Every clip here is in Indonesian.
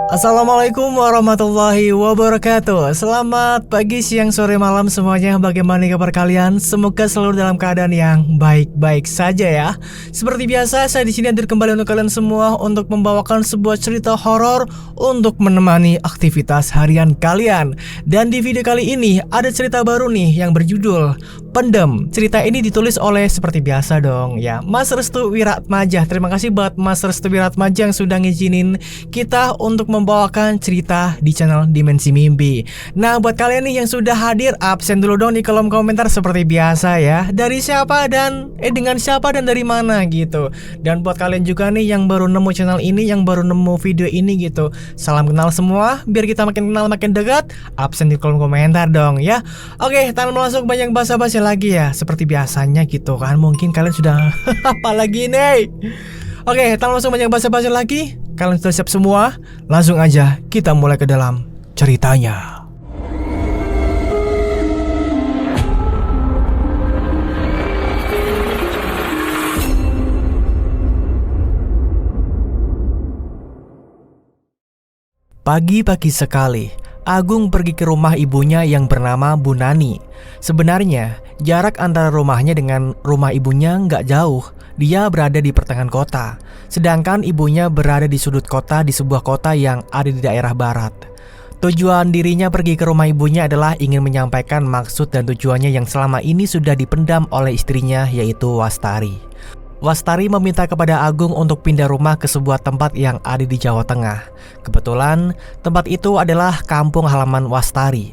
Assalamualaikum warahmatullahi wabarakatuh. Selamat pagi, siang, sore, malam semuanya. Bagaimana kabar kalian? Semoga selalu dalam keadaan yang baik-baik saja ya. Seperti biasa, saya di sini hadir kembali untuk kalian semua untuk membawakan sebuah cerita horor untuk menemani aktivitas harian kalian. Dan di video kali ini ada cerita baru nih yang berjudul Pendem. Cerita ini ditulis oleh seperti biasa dong ya, Mas Restu Wiratmaja. Terima kasih buat Mas Restu Wiratmaja yang sudah ngizinin kita untuk membawakan cerita di channel Dimensi Mimpi. Nah, buat kalian nih yang sudah hadir, absen dulu dong di kolom komentar seperti biasa ya. Dari siapa dan dengan siapa dan dari mana gitu. Dan buat kalian juga nih yang baru nemu channel ini, yang baru nemu video ini gitu, salam kenal semua. Biar kita makin kenal makin dekat, absen di kolom komentar dong ya. Oke, tanpa masuk banyak basa-basi lagi ya, seperti biasanya gitu kan. Mungkin kalian sudah apa lagi nih? Oke, tanpa langsung banyak basa-basi lagi. Kalian sudah siap semua? Langsung aja kita mulai ke dalam ceritanya. Pagi-pagi sekali, Agung pergi ke rumah ibunya yang bernama Bu Nani. Sebenarnya, jarak antara rumahnya dengan rumah ibunya nggak jauh. Dia berada di pertengahan kota, sedangkan ibunya berada di sudut kota di sebuah kota yang ada di daerah barat. Tujuan dirinya pergi ke rumah ibunya adalah ingin menyampaikan maksud dan tujuannya yang selama ini sudah dipendam oleh istrinya, yaitu Wastari. Wastari meminta kepada Agung untuk pindah rumah ke sebuah tempat yang ada di Jawa Tengah. Kebetulan tempat itu adalah kampung halaman Wastari.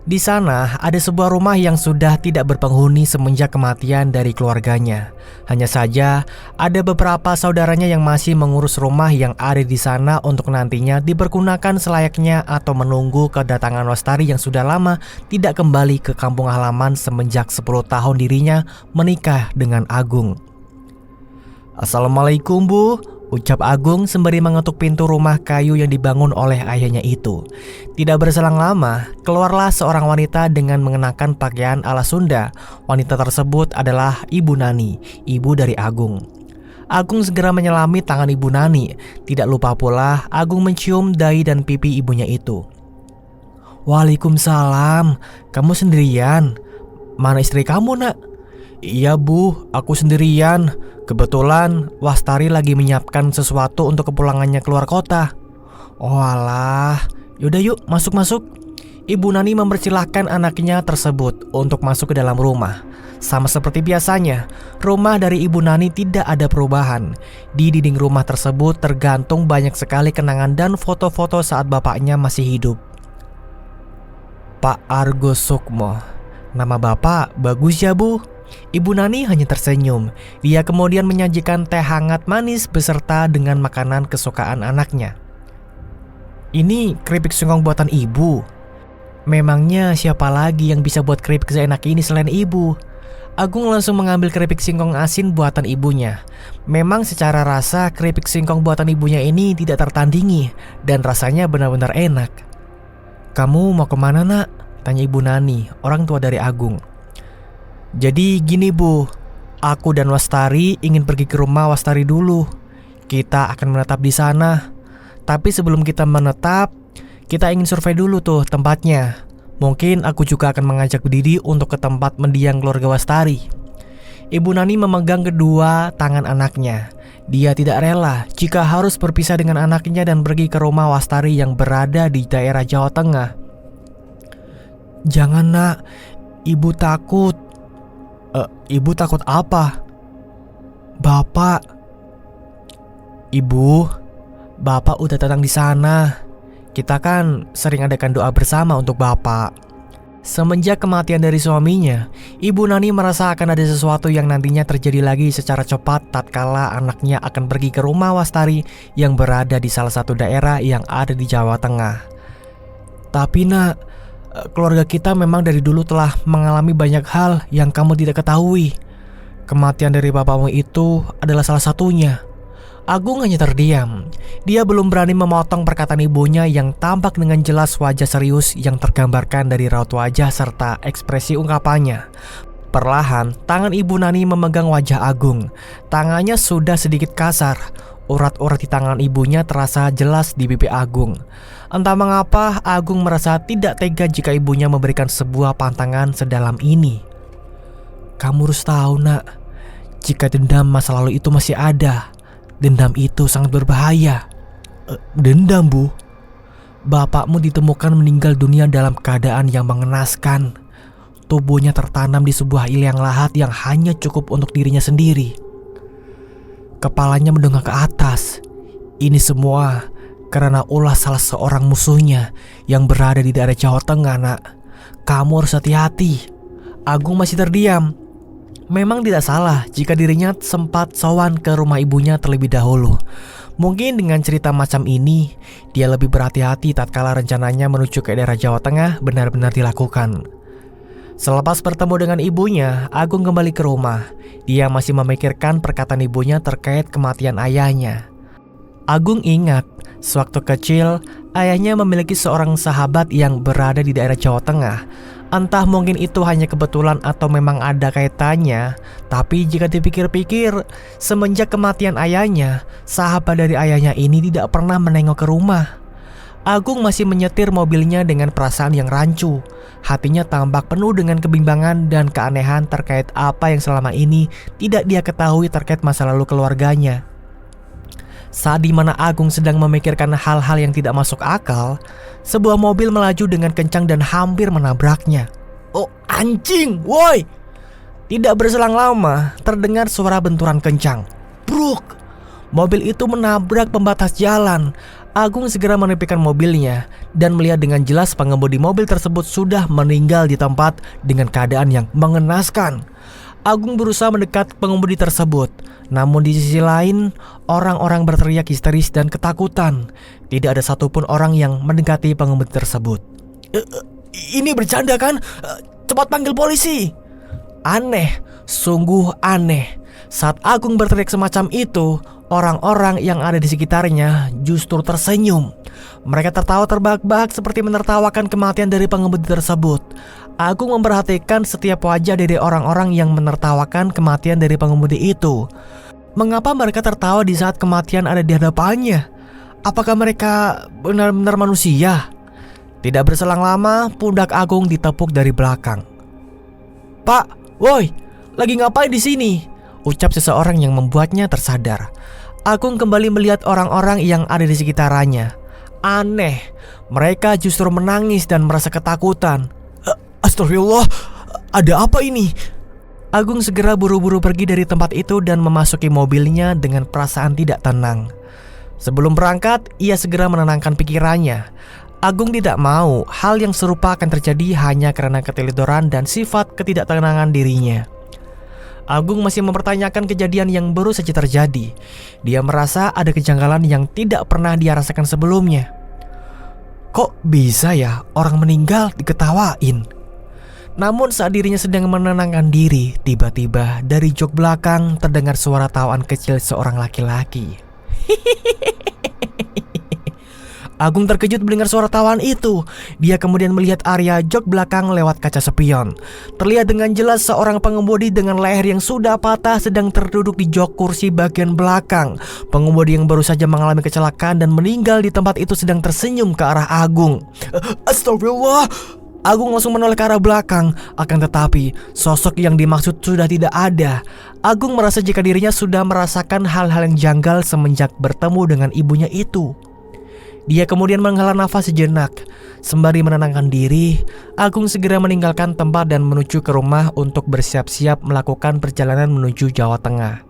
Di sana ada sebuah rumah yang sudah tidak berpenghuni semenjak kematian dari keluarganya. Hanya saja ada beberapa saudaranya yang masih mengurus rumah yang ada di sana untuk nantinya dipergunakan selayaknya atau menunggu kedatangan Wastari yang sudah lama tidak kembali ke kampung halaman semenjak 10 tahun dirinya menikah dengan Agung. "Assalamualaikum, Bu," ucap Agung sembari mengetuk pintu rumah kayu yang dibangun oleh ayahnya itu. Tidak berselang lama, keluarlah seorang wanita dengan mengenakan pakaian ala Sunda. Wanita tersebut adalah Ibu Nani, ibu dari Agung. Agung segera menyelami tangan Ibu Nani. Tidak lupa pula Agung mencium dahi dan pipi ibunya itu. "Waalaikumsalam, kamu sendirian? Mana istri kamu, Nak?" "Iya, Bu, aku sendirian. Kebetulan Wastari lagi menyiapkan sesuatu untuk kepulangannya keluar kota." "Oh alah, yaudah yuk masuk-masuk." Ibu Nani mempersilahkan anaknya tersebut untuk masuk ke dalam rumah. Sama seperti biasanya, rumah dari Ibu Nani tidak ada perubahan. Di dinding rumah tersebut tergantung banyak sekali kenangan dan foto-foto saat bapaknya masih hidup. "Pak Argo Sukmo, nama bapak bagus ya, Bu?" Ibu Nani hanya tersenyum. Dia kemudian menyajikan teh hangat manis beserta dengan makanan kesukaan anaknya. "Ini keripik singkong buatan ibu. Memangnya siapa lagi yang bisa buat keripik seenak ini selain ibu?" Agung langsung mengambil keripik singkong asin buatan ibunya. Memang secara rasa keripik singkong buatan ibunya ini tidak tertandingi dan rasanya benar-benar enak. "Kamu mau kemana, Nak?" tanya Ibu Nani, orang tua dari Agung. "Jadi gini, Bu, aku dan Wastari ingin pergi ke rumah Wastari dulu. Kita akan menetap di sana. Tapi sebelum kita menetap, kita ingin survei dulu tuh tempatnya. Mungkin aku juga akan mengajak Didi untuk ke tempat mendiang keluarga Wastari." Ibu Nani memegang kedua tangan anaknya. Dia tidak rela jika harus berpisah dengan anaknya dan pergi ke rumah Wastari yang berada di daerah Jawa Tengah. "Jangan, Nak, Ibu takut." Ibu takut apa?" "Bapak." "Ibu, Bapak udah datang di sana. Kita kan sering adakan doa bersama untuk Bapak." Semenjak kematian dari suaminya, Ibu Nani merasa akan ada sesuatu yang nantinya terjadi lagi secara cepat tatkala anaknya akan pergi ke rumah Wastari yang berada di salah satu daerah yang ada di Jawa Tengah. "Tapi, Nak, keluarga kita memang dari dulu telah mengalami banyak hal yang kamu tidak ketahui. Kematian dari bapakmu itu adalah salah satunya." Agung hanya terdiam. Dia belum berani memotong perkataan ibunya yang tampak dengan jelas wajah serius yang tergambarkan dari raut wajah serta ekspresi ungkapannya. Perlahan, tangan Ibu Nani memegang wajah Agung. Tangannya sudah sedikit kasar. Urat-urat di tangan ibunya terasa jelas di pipi Agung. Entah mengapa Agung merasa tidak tega jika ibunya memberikan sebuah pantangan sedalam ini. Kamu harus tahu nak, jika dendam masa lalu itu masih ada, dendam itu sangat berbahaya. Dendam bu? Bapakmu ditemukan meninggal dunia dalam keadaan yang mengenaskan. Tubuhnya tertanam di sebuah liang lahat yang hanya cukup untuk dirinya sendiri. Kepalanya mendongak ke atas. Ini semua karena ulah salah seorang musuhnya yang berada di daerah Jawa Tengah nak. Kamu harus hati-hati. Agung masih terdiam. Memang tidak salah jika dirinya sempat sowan ke rumah ibunya terlebih dahulu. Mungkin dengan cerita macam ini, dia lebih berhati-hati tatkala rencananya menuju ke daerah Jawa Tengah benar-benar dilakukan. Selepas bertemu dengan ibunya, Agung kembali ke rumah. Dia masih memikirkan perkataan ibunya terkait kematian ayahnya. Agung ingat, sewaktu kecil, ayahnya memiliki seorang sahabat yang berada di daerah Jawa Tengah. Entah mungkin itu hanya kebetulan atau memang ada kaitannya. Tapi jika dipikir-pikir, semenjak kematian ayahnya, sahabat dari ayahnya ini tidak pernah menengok ke rumah. Agung masih menyetir mobilnya dengan perasaan yang rancu. Hatinya tampak penuh dengan kebimbangan dan keanehan terkait apa yang selama ini tidak dia ketahui terkait masa lalu keluarganya. Saat di mana Agung sedang memikirkan hal-hal yang tidak masuk akal, sebuah mobil melaju dengan kencang dan hampir menabraknya. Oh anjing, woi! Tidak berselang lama, terdengar suara benturan kencang. Bruk! Mobil itu menabrak pembatas jalan. Agung segera menepikan mobilnya dan melihat dengan jelas pengemudi mobil tersebut sudah meninggal di tempat dengan keadaan yang mengenaskan. Agung berusaha mendekat pengemudi tersebut. Namun di sisi lain, orang-orang berteriak histeris dan ketakutan. Tidak ada satupun orang yang mendekati pengemudi tersebut. Ini bercanda kan? Cepat panggil polisi! Aneh, sungguh aneh. Saat Agung berteriak semacam itu, orang-orang yang ada di sekitarnya justru tersenyum. Mereka tertawa terbahak-bahak seperti menertawakan kematian dari pengemudi tersebut. Agung memperhatikan setiap wajah dari orang-orang yang menertawakan kematian dari pengemudi itu. Mengapa mereka tertawa di saat kematian ada di hadapannya? Apakah mereka benar-benar manusia? Tidak berselang lama, pundak Agung ditepuk dari belakang. Pak, woi, lagi ngapain di sini? Ucap seseorang yang membuatnya tersadar. Agung kembali melihat orang-orang yang ada di sekitarnya. Aneh, mereka justru menangis dan merasa ketakutan. Astagfirullah, ada apa ini? Agung segera buru-buru pergi dari tempat itu dan memasuki mobilnya dengan perasaan tidak tenang. Sebelum berangkat, ia segera menenangkan pikirannya. Agung tidak mau hal yang serupa akan terjadi hanya karena keteledoran dan sifat ketidaktenangan dirinya. Agung masih mempertanyakan kejadian yang baru saja terjadi. Dia merasa ada kejanggalan yang tidak pernah dia rasakan sebelumnya. Kok bisa ya orang meninggal diketawain? Namun saat dirinya sedang menenangkan diri, tiba-tiba dari jok belakang terdengar suara tawaan kecil seorang laki-laki. Agung terkejut mendengar suara tawaan itu. Dia kemudian melihat area jok belakang lewat kaca spion. Terlihat dengan jelas seorang pengemudi dengan leher yang sudah patah sedang terduduk di jok kursi bagian belakang. Pengemudi yang baru saja mengalami kecelakaan dan meninggal di tempat itu sedang tersenyum ke arah Agung. Astagfirullah! Agung langsung menoleh ke arah belakang. Akan tetapi sosok yang dimaksud sudah tidak ada. Agung merasa jika dirinya sudah merasakan hal-hal yang janggal semenjak bertemu dengan ibunya itu. Dia kemudian menghela nafas sejenak. Sembari menenangkan diri, Agung segera meninggalkan tempat dan menuju ke rumah untuk bersiap-siap melakukan perjalanan menuju Jawa Tengah.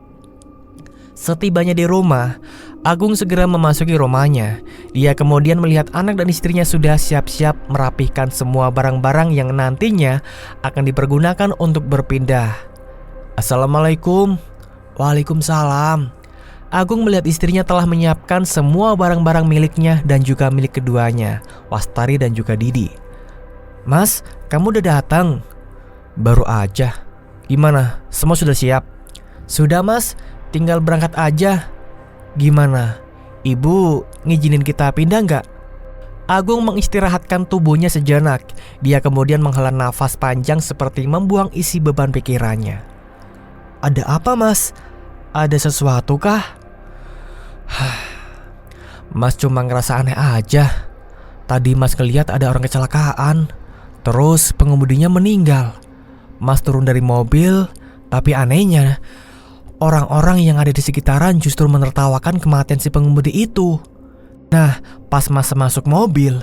Setibanya di rumah, Agung segera memasuki rumahnya. Dia kemudian melihat anak dan istrinya sudah siap-siap merapihkan semua barang-barang yang nantinya akan dipergunakan untuk berpindah. Assalamualaikum. Waalaikumsalam. Agung melihat istrinya telah menyiapkan semua barang-barang miliknya dan juga milik keduanya, Wastari dan juga Didi. Mas, kamu udah datang? Baru aja. Gimana? Semua sudah siap? Sudah mas, tinggal berangkat aja. Gimana? Ibu ngizinin kita pindah nggak? Agung mengistirahatkan tubuhnya sejenak. Dia kemudian menghela nafas panjang seperti membuang isi beban pikirannya. Ada apa mas? Ada sesuatu kah? Mas cuma ngerasa aneh aja. Tadi Mas ngeliat ada orang kecelakaan, terus pengemudinya meninggal. Mas turun dari mobil, tapi anehnya orang-orang yang ada di sekitaran justru menertawakan kematian si pengemudi itu. Nah, pas Mas masuk mobil,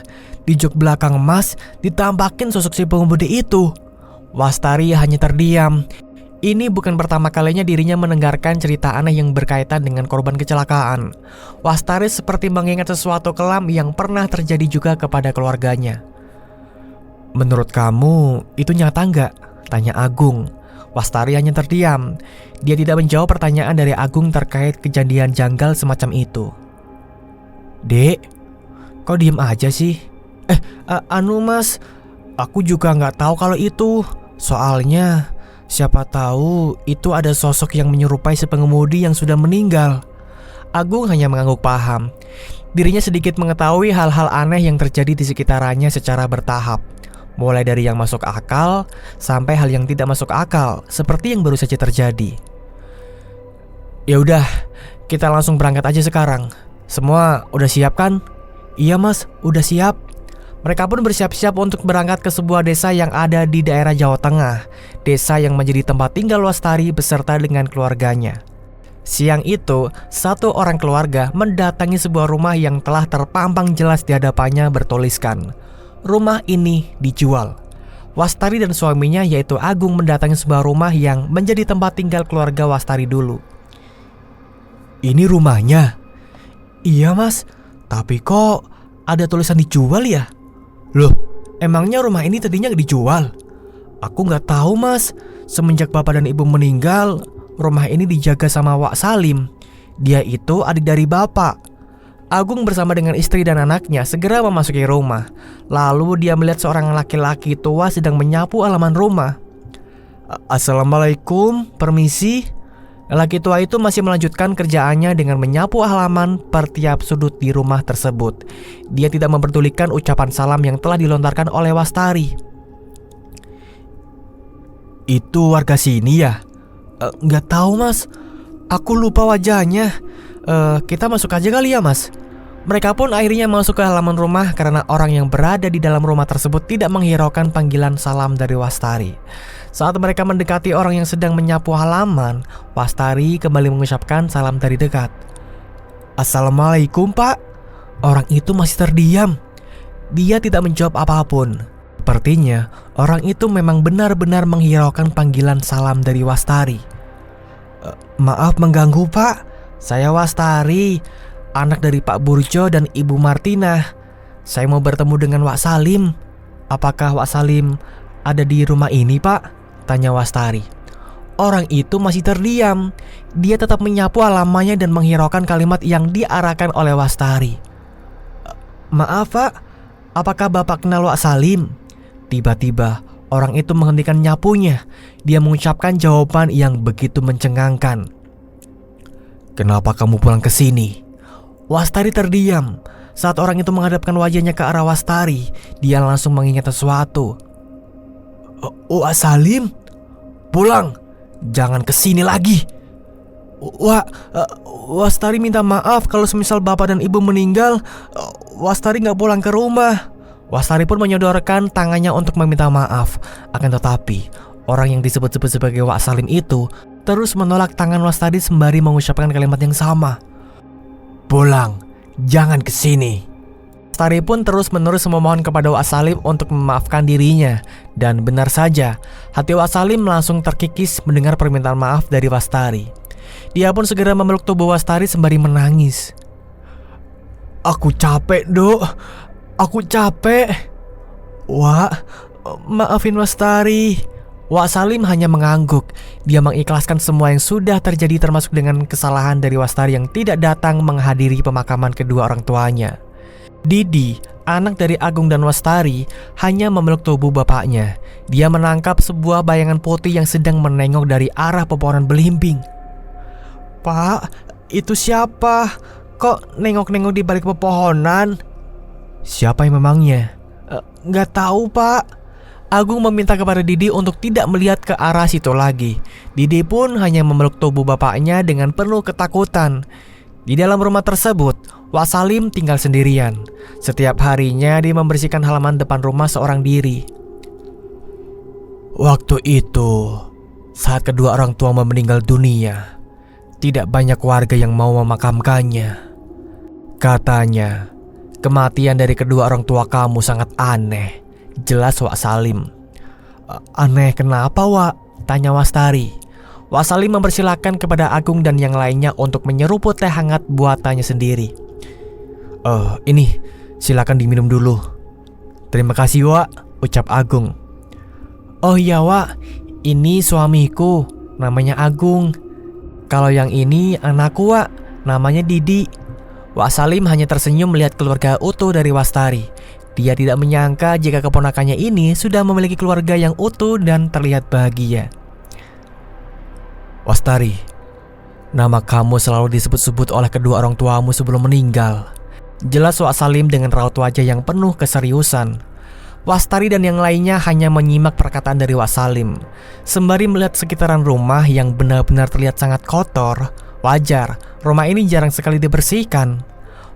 di jok belakang Mas ditampakin sosok si pengemudi itu. Wastari hanya terdiam. Ini bukan pertama kalinya dirinya mendengarkan cerita aneh yang berkaitan dengan korban kecelakaan. Wastari seperti mengingat sesuatu kelam yang pernah terjadi juga kepada keluarganya. Menurut kamu, itu nyata nggak? Tanya Agung. Wastari hanya terdiam. Dia tidak menjawab pertanyaan dari Agung terkait kejadian janggal semacam itu. Dek, kok diem aja sih? Mas, aku juga nggak tahu kalau itu. Soalnya siapa tahu itu ada sosok yang menyerupai si pengemudi yang sudah meninggal. Agung hanya mengangguk paham. Dirinya sedikit mengetahui hal-hal aneh yang terjadi di sekitarnya secara bertahap. Mulai dari yang masuk akal sampai hal yang tidak masuk akal, seperti yang baru saja terjadi. Ya udah, kita langsung berangkat aja sekarang. Semua udah siap kan? Iya Mas, udah siap. Mereka pun bersiap-siap untuk berangkat ke sebuah desa yang ada di daerah Jawa Tengah. Desa yang menjadi tempat tinggal Wastari beserta dengan keluarganya. Siang itu, satu orang keluarga mendatangi sebuah rumah yang telah terpampang jelas di hadapannya bertuliskan, rumah ini dijual. Wastari dan suaminya yaitu Agung mendatangi sebuah rumah yang menjadi tempat tinggal keluarga Wastari dulu. Ini rumahnya? Iya Mas, tapi kok ada tulisan dijual ya? Loh, emangnya rumah ini tadinya dijual? Aku nggak tahu Mas. Semenjak bapak dan ibu meninggal, rumah ini dijaga sama Wak Salim. Dia itu adik dari bapak. Agung bersama dengan istri dan anaknya segera memasuki rumah. Lalu dia melihat seorang laki-laki tua sedang menyapu halaman rumah. Assalamualaikum, permisi. Laki tua itu masih melanjutkan kerjaannya dengan menyapu halaman per tiap sudut di rumah tersebut. Dia tidak memperdulikan ucapan salam yang telah dilontarkan oleh Wastari. Itu warga sini ya? Nggak tahu Mas, aku lupa wajahnya. Kita masuk aja kali ya Mas. Mereka pun akhirnya masuk ke halaman rumah karena orang yang berada di dalam rumah tersebut tidak menghiraukan panggilan salam dari Wastari. Saat mereka mendekati orang yang sedang menyapu halaman, Wastari kembali mengucapkan salam dari dekat. Assalamualaikum Pak. Orang itu masih terdiam. Dia tidak menjawab apapun. Sepertinya orang itu memang benar-benar menghiraukan panggilan salam dari Wastari. Maaf mengganggu Pak. Saya Wastari, anak dari Pak Burjo dan Ibu Martina. Saya mau bertemu dengan Wak Salim. Apakah Wak Salim ada di rumah ini Pak? Tanya Wastari. Orang itu masih terdiam. Dia tetap menyapu halamannya dan menghiraukan kalimat yang diarahkan oleh Wastari. Maaf Pak, apakah Bapak kenal Wak Salim? Tiba-tiba orang itu menghentikan nyapunya. Dia mengucapkan jawaban yang begitu mencengangkan. Kenapa kamu pulang ke sini? Wastari terdiam. Saat orang itu menghadapkan wajahnya ke arah Wastari, dia langsung mengingat sesuatu. Wak Salim, pulang, jangan kesini lagi. Wastari minta maaf kalau semisal bapak dan ibu meninggal, Wastari nggak pulang ke rumah. Wastari pun menyodorkan tangannya untuk meminta maaf. Akan tetapi, orang yang disebut-sebut sebagai Wak Salim itu terus menolak tangan Wastari sembari mengucapkan kalimat yang sama. Pulang, jangan kesini. Wastari pun terus-menerus memohon kepada Wak Salim untuk memaafkan dirinya. Dan benar saja, hati Wak Salim langsung terkikis mendengar permintaan maaf dari Wastari. Dia pun segera memeluk tubuh Wastari sembari menangis. Aku capek Dok, aku capek. Wak, maafin Wastari. Wak Salim hanya mengangguk. Dia mengikhlaskan semua yang sudah terjadi termasuk dengan kesalahan dari Wastari yang tidak datang menghadiri pemakaman kedua orang tuanya. Didi, anak dari Agung dan Wastari, hanya memeluk tubuh bapaknya. Dia menangkap sebuah bayangan putih yang sedang menengok dari arah pepohonan belimbing. Pak, itu siapa? Kok nengok-nengok di balik pepohonan? Siapa yang memangnya? Nggak tahu Pak. Agung meminta kepada Didi untuk tidak melihat ke arah situ lagi. Didi pun hanya memeluk tubuh bapaknya dengan penuh ketakutan. Di dalam rumah tersebut, Wak Salim tinggal sendirian. Setiap harinya dia membersihkan halaman depan rumah seorang diri. Waktu itu, saat kedua orang tua meninggal dunia, tidak banyak warga yang mau memakamkannya. Katanya, kematian dari kedua orang tua kamu sangat aneh, jelas Wak Salim. Aneh kenapa, Wak? Tanya Wastari. Wak Salim mempersilahkan kepada Agung dan yang lainnya untuk menyeruput teh hangat buatannya sendiri. Ini, silakan diminum dulu. Terima kasih, Wak, ucap Agung. Oh iya, Wak, ini suamiku, namanya Agung. Kalau yang ini anakku, Wak, namanya Didi. Wak Salim hanya tersenyum melihat keluarga utuh dari Wastari. Dia tidak menyangka jika keponakannya ini sudah memiliki keluarga yang utuh dan terlihat bahagia. Wastari, nama kamu selalu disebut-sebut oleh kedua orang tuamu sebelum meninggal, jelas Wak Salim dengan raut wajah yang penuh keseriusan. Wastari dan yang lainnya hanya menyimak perkataan dari Wak Salim, sembari melihat sekitaran rumah yang benar-benar terlihat sangat kotor. Wajar, rumah ini jarang sekali dibersihkan.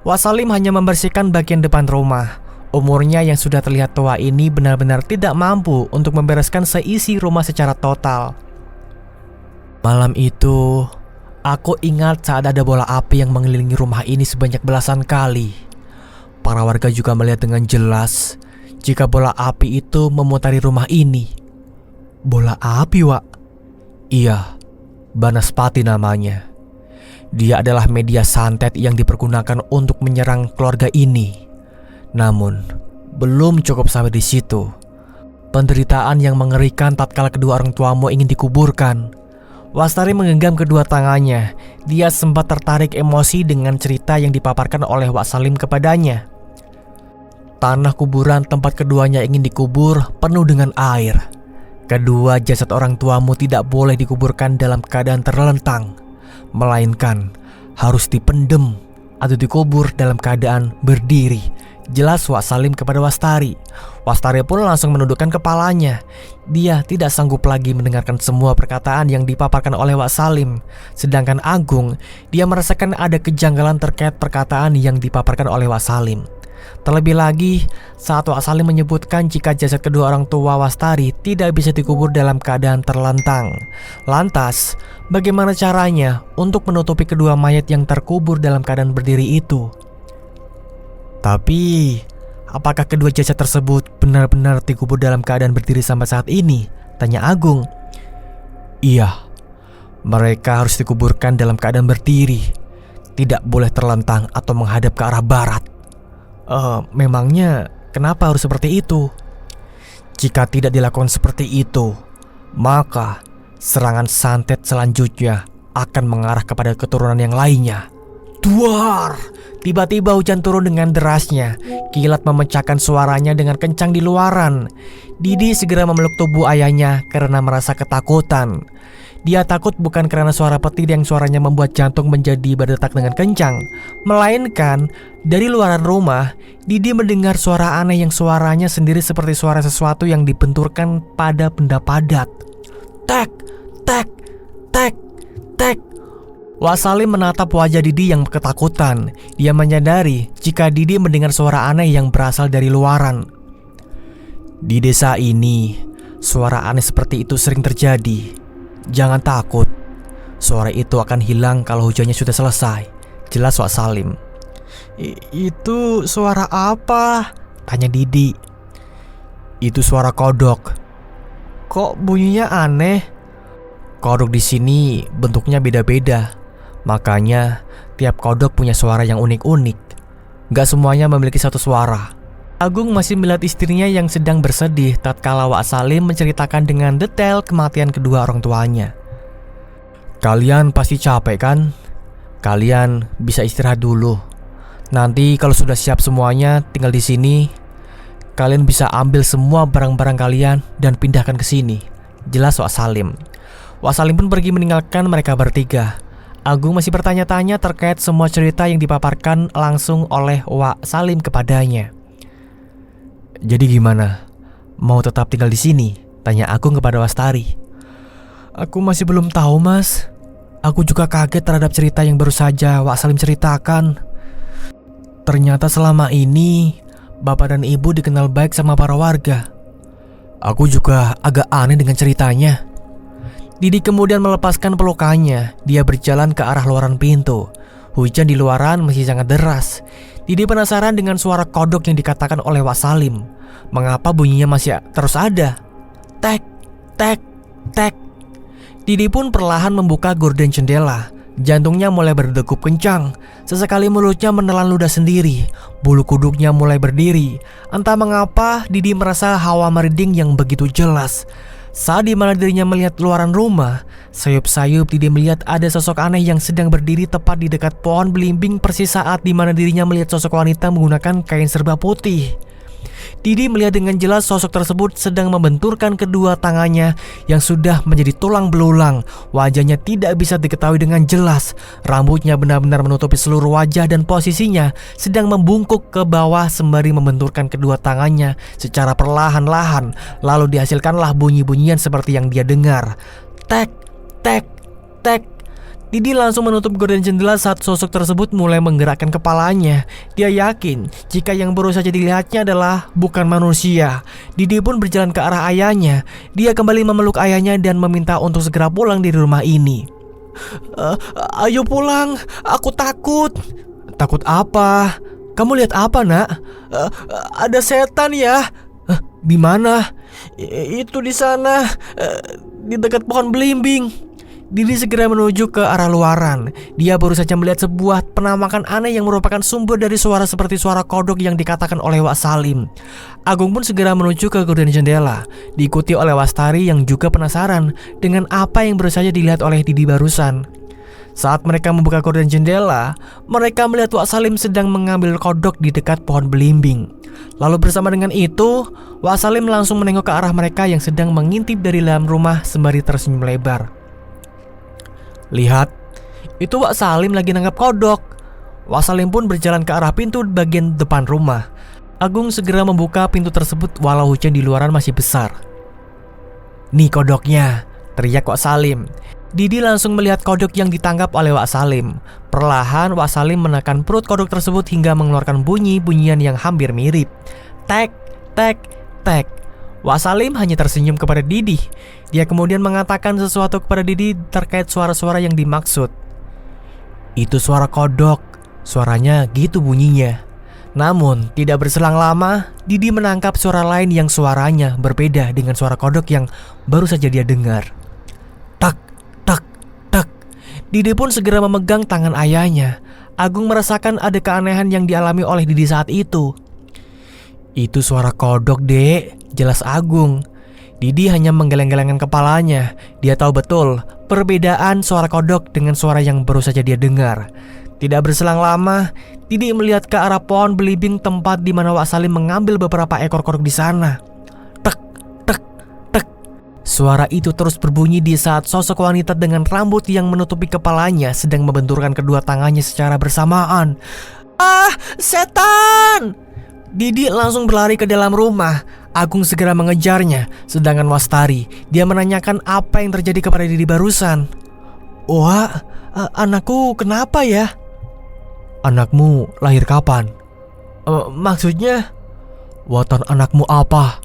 Wak Salim hanya membersihkan bagian depan rumah. Umurnya yang sudah terlihat tua ini benar-benar tidak mampu untuk membereskan seisi rumah secara total. Malam itu, aku ingat saat ada bola api yang mengelilingi rumah ini sebanyak belasan kali. Para warga juga melihat dengan jelas jika bola api itu memutari rumah ini. Bola api, Wak? Iya, Banaspati namanya. Dia adalah media santet yang dipergunakan untuk menyerang keluarga ini. Namun, belum cukup sampai di situ. Penderitaan yang mengerikan tatkala kedua orang tuamu ingin dikuburkan. Wastari menggenggam kedua tangannya. Dia sempat tertarik emosi dengan cerita yang dipaparkan oleh Wak Salim kepadanya. Tanah kuburan tempat keduanya ingin dikubur penuh dengan air. Kedua jasad orang tuamu tidak boleh dikuburkan dalam keadaan terlentang, melainkan harus dipendem atau dikubur dalam keadaan berdiri, jelas Wak Salim kepada Wastari. Wastari pun langsung menundukkan kepalanya. Dia tidak sanggup lagi mendengarkan semua perkataan yang dipaparkan oleh Wak Salim. Sedangkan Agung, dia merasakan ada kejanggalan terkait perkataan yang dipaparkan oleh Wak Salim. Terlebih lagi saat Wak Salim menyebutkan jika jasad kedua orang tua Wastari tidak bisa dikubur dalam keadaan terlentang. Lantas, bagaimana caranya untuk menutupi kedua mayat yang terkubur dalam keadaan berdiri itu? Tapi, apakah kedua jasad tersebut benar-benar dikubur dalam keadaan berdiri sampai saat ini? Tanya Agung. Iya, mereka harus dikuburkan dalam keadaan berdiri, tidak boleh terlentang atau menghadap ke arah barat. Memangnya kenapa harus seperti itu? Jika tidak dilakukan seperti itu, maka serangan santet selanjutnya akan mengarah kepada keturunan yang lainnya. Duar! Tiba-tiba hujan turun dengan derasnya. Kilat memecahkan suaranya dengan kencang di luaran. Didi segera memeluk tubuh ayahnya karena merasa ketakutan. Dia takut bukan karena suara petir yang suaranya membuat jantung menjadi berdetak dengan kencang, melainkan dari luaran rumah, Didi mendengar suara aneh yang suaranya sendiri seperti suara sesuatu yang dibenturkan pada benda padat. Tek, tek, tek, tek. Wak Salim menatap wajah Didi yang ketakutan. Dia menyadari jika Didi mendengar suara aneh yang berasal dari luaran. Di desa ini, suara aneh seperti itu sering terjadi. Jangan takut, suara itu akan hilang kalau hujannya sudah selesai, jelas Wak Salim. Itu suara apa? Tanya Didi. Itu suara kodok. Kok bunyinya aneh? Kodok di sini bentuknya beda-beda. Makanya tiap kodok punya suara yang unik-unik. Gak semuanya memiliki satu suara. Agung masih melihat istrinya yang sedang bersedih tatkala Wak Salim menceritakan dengan detail kematian kedua orang tuanya. Kalian pasti capek kan? Kalian bisa istirahat dulu. Nanti kalau sudah siap semuanya tinggal di sini, kalian bisa ambil semua barang-barang kalian dan pindahkan ke sini, jelas Wak Salim. Wak Salim pun pergi meninggalkan mereka bertiga. Agung masih bertanya-tanya terkait semua cerita yang dipaparkan langsung oleh Wak Salim kepadanya. Jadi gimana? Mau tetap tinggal di sini? Tanya Agung kepada Wastari. Aku masih belum tahu, Mas. Aku juga kaget terhadap cerita yang baru saja Wak Salim ceritakan. Ternyata selama ini bapak dan ibu dikenal baik sama para warga. Aku juga agak aneh dengan ceritanya. Didi kemudian melepaskan pelukannya. Dia berjalan ke arah luaran pintu. Hujan di luaran masih sangat deras. Didi penasaran dengan suara kodok yang dikatakan oleh Wak Salim. Mengapa bunyinya masih terus ada? Tek, tek, tek. Didi pun perlahan membuka gorden jendela. Jantungnya mulai berdegup kencang. Sesekali mulutnya menelan ludah sendiri. Bulu kuduknya mulai berdiri. Entah mengapa Didi merasa hawa merinding yang begitu jelas. Saat di mana dirinya melihat luaran rumah, sayup-sayup Didi melihat ada sosok aneh yang sedang berdiri tepat di dekat pohon belimbing, persis saat di mana dirinya melihat sosok wanita menggunakan kain serba putih. Didi melihat dengan jelas sosok tersebut sedang membenturkan kedua tangannya yang sudah menjadi tulang belulang. Wajahnya tidak bisa diketahui dengan jelas. Rambutnya benar-benar menutupi seluruh wajah dan posisinya sedang membungkuk ke bawah sembari membenturkan kedua tangannya secara perlahan-lahan. Lalu dihasilkanlah bunyi-bunyian seperti yang dia dengar. Tek, tek, tek. Didi langsung menutup gorden jendela saat sosok tersebut mulai menggerakkan kepalanya. Dia yakin jika yang baru saja dilihatnya adalah bukan manusia. Didi pun berjalan ke arah ayahnya. Dia kembali memeluk ayahnya dan meminta untuk segera pulang dari rumah ini. Ayo pulang, aku takut. Takut apa? Kamu lihat apa, Nak? Ada setan ya? Di mana? Itu di sana, di dekat pohon belimbing. Didi segera menuju ke arah luaran. Dia baru saja melihat sebuah penampakan aneh yang merupakan sumber dari suara seperti suara kodok yang dikatakan oleh Wak Salim. Agung pun segera menuju ke gorden jendela, diikuti oleh Wastari yang juga penasaran dengan apa yang baru saja dilihat oleh Didi barusan. Saat mereka membuka gorden jendela, mereka melihat Wak Salim sedang mengambil kodok di dekat pohon belimbing. Lalu bersama dengan itu, Wak Salim langsung menengok ke arah mereka yang sedang mengintip dari dalam rumah sembari tersenyum lebar. Lihat, itu Wak Salim lagi nangkap kodok. Wak Salim pun berjalan ke arah pintu bagian depan rumah. Agung segera membuka pintu tersebut walau hujan di luaran masih besar. Nih kodoknya, teriak Wak Salim. Didi langsung melihat kodok yang ditangkap oleh Wak Salim. Perlahan Wak Salim menekan perut kodok tersebut hingga mengeluarkan bunyi-bunyian yang hampir mirip. Tek, tek, tek. Wak Salim hanya tersenyum kepada Didi. Dia kemudian mengatakan sesuatu kepada Didi terkait suara-suara yang dimaksud. Itu suara kodok, suaranya gitu bunyinya. Namun tidak berselang lama, Didi menangkap suara lain yang suaranya berbeda dengan suara kodok yang baru saja dia dengar. Tak, tak, tak. Didi pun segera memegang tangan ayahnya. Agung merasakan ada keanehan yang dialami oleh Didi saat itu. Itu suara kodok, Dek, jelas Agung. Didi hanya menggeleng-gelengkan kepalanya. Dia tahu betul perbedaan suara kodok dengan suara yang baru saja dia dengar. Tidak berselang lama, Didi melihat ke arah pohon belimbing tempat di mana Wak Salim mengambil beberapa ekor kodok di sana. Tek, tek, tek. Suara itu terus berbunyi di saat sosok wanita dengan rambut yang menutupi kepalanya sedang membenturkan kedua tangannya secara bersamaan. Ah, setan! Didi langsung berlari ke dalam rumah. Agung segera mengejarnya, sedangkan Wastari, dia menanyakan apa yang terjadi kepada Didi barusan. Wah, anakku kenapa ya? Anakmu lahir kapan? Maksudnya? Waton anakmu apa?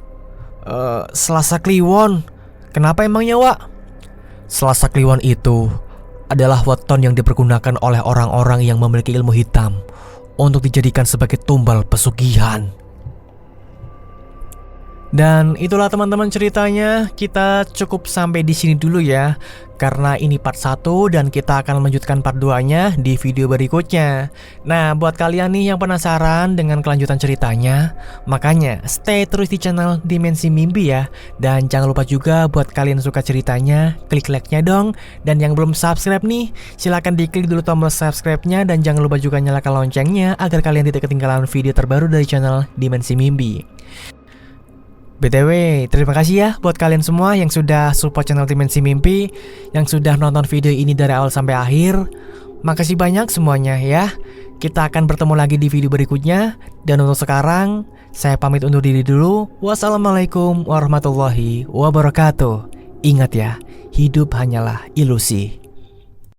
Selasa Kliwon. Kenapa emangnya, Wak? Selasa Kliwon itu adalah weton yang dipergunakan oleh orang-orang yang memiliki ilmu hitam untuk dijadikan sebagai tumbal pesugihan. Dan itulah teman-teman ceritanya. Kita cukup sampai di sini dulu ya, karena ini part 1 dan kita akan melanjutkan part 2-nya di video berikutnya. Nah, buat kalian nih yang penasaran dengan kelanjutan ceritanya, makanya stay terus di channel Dimensi Mimpi ya. Dan jangan lupa juga buat kalian suka ceritanya, klik like-nya dong. Dan yang belum subscribe nih, silahkan diklik dulu tombol subscribe-nya. Dan jangan lupa juga nyalakan loncengnya agar kalian tidak ketinggalan video terbaru dari channel Dimensi Mimpi. BTW, terima kasih ya buat kalian semua yang sudah support channel Dimensi Mimpi, yang sudah nonton video ini dari awal sampai akhir. Makasih banyak semuanya ya. Kita akan bertemu lagi di video berikutnya. Dan untuk sekarang, saya pamit undur diri dulu. Wassalamualaikum warahmatullahi wabarakatuh. Ingat ya, hidup hanyalah ilusi.